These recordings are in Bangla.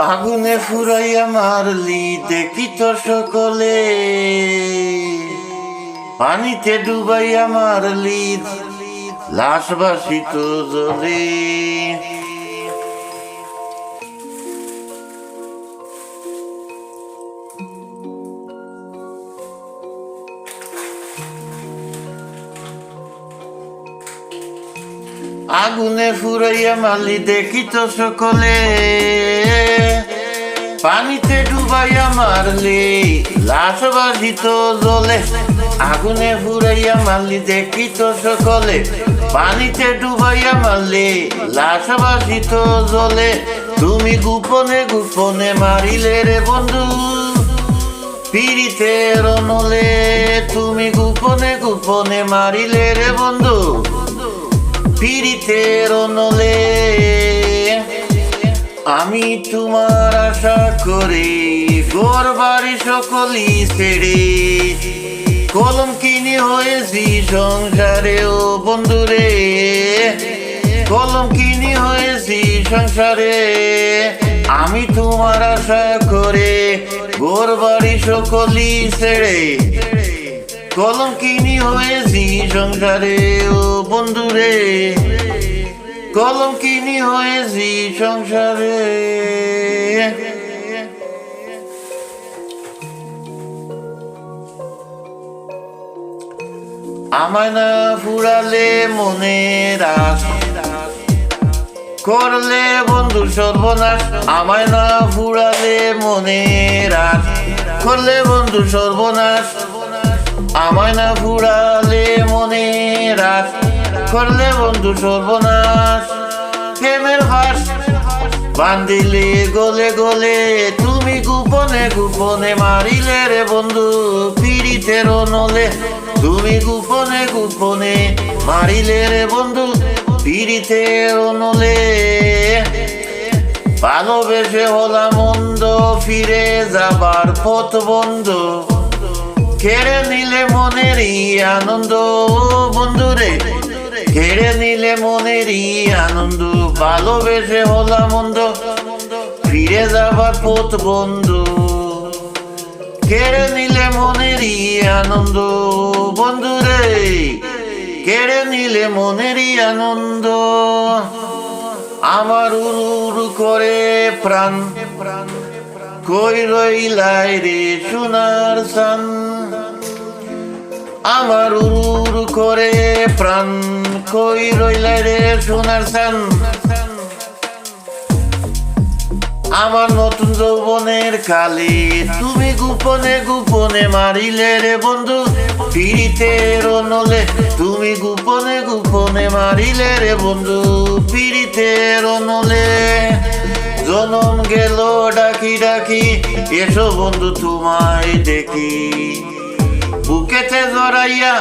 আগুনে ফুরাইয়া মারলি দেখি তো সকলে, পানিতে ডুবাইয়া মারলি লাশ ভাসিত জলে। আগুনে ফুরাইয়া মারলি দেখি তো সকলে, পানিতে ডুবাইয়া মারলি লাশ ভাসিত জলে। আগুনে ফুরাইয়া মারলি দেখি তো সকলে, পানিতে ডুবাইয়া মারলি লাশ ভাসিত জলে। তুমি গোপনে গোপনে মারিলে রে বন্ধু পীড়িতের নলে, তুমি গোপনে গোপনে মারিলে রে বন্ধু পীড়িতের নলে। আমি তোমার আশা করি ঘর বাড়ি সকলি ছেড়ে, কলম কিনে হয়েছি সংসারে ও বন্ধুরে, কলম কিনে হয়েছি সংসারে। আমি তোমার আশা করে ঘর বাড়ি সকলি ছেড়ে, কলম কিনি হয়েছি সংসারে ও বন্ধুরে, কলম কিনি হয়েছি সংসারে। আমায় না ফুরালে মনের আশ, করলে বন্ধু সর্বনাশ। আমায় না ফুরালে মনের আশ, করলে বন্ধু সর্বনাশ। আমায় না ফুরালে মনের আশ, করলে বন্ধু সর্বনাশ। প্রেমের ফাঁস বান্ধিলে গলে গলে, তুমি গোপনে গোপনে মারিলে রে বন্ধু পীড়িতের নলে। তুমি গোপনে গোপনে মারিলে রে বন্ধু পীড়িতের নলে। ভালোবেসে হলাম মন্দ, ফিরে যাবার পথ বন্ধ, কেড়ে নিলে মনেরই আনন্দ বন্ধুরে, কেড়ে নিলে মনেরই আনন্দ। ভালোবেসে হলাম মন্দ, ফিরে যাবার পথ বন্ধু, কেড়ে নিলে মনেরই আনন্দ বন্ধুরে, কেড়ে নিলে মনেরই আনন্দ। আমার উরু করে প্রাণ, কই রইলাই রে সোনার চান। আমার উরুর করে প্রাণ, কই রইলাই রে সোনার চান। আমার নতুন যৌবনের কালে, তুমি গোপনে গোপনে মারিলে রে বন্ধু পীড়িতের নলে। তুমি গোপনে গোপনে মারিলে রে বন্ধু পীড়িতের নলে। জনম গেল ডাকি ডাকি, এসো বন্ধু তোমায় দেখি, বুকেতে জড়াইয়া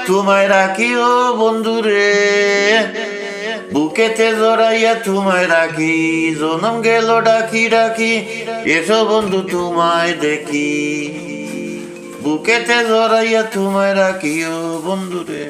তোমায় রাখি ও বন্ধুরে, বুকেতে জড়াইয়া তোমায় রাখি। জনম গেল ডাকি ডাকি, এসো বন্ধু তোমায় দেখি, বুকেতে জড়াইয়া তোমায় রাখি ও বন্ধুরে।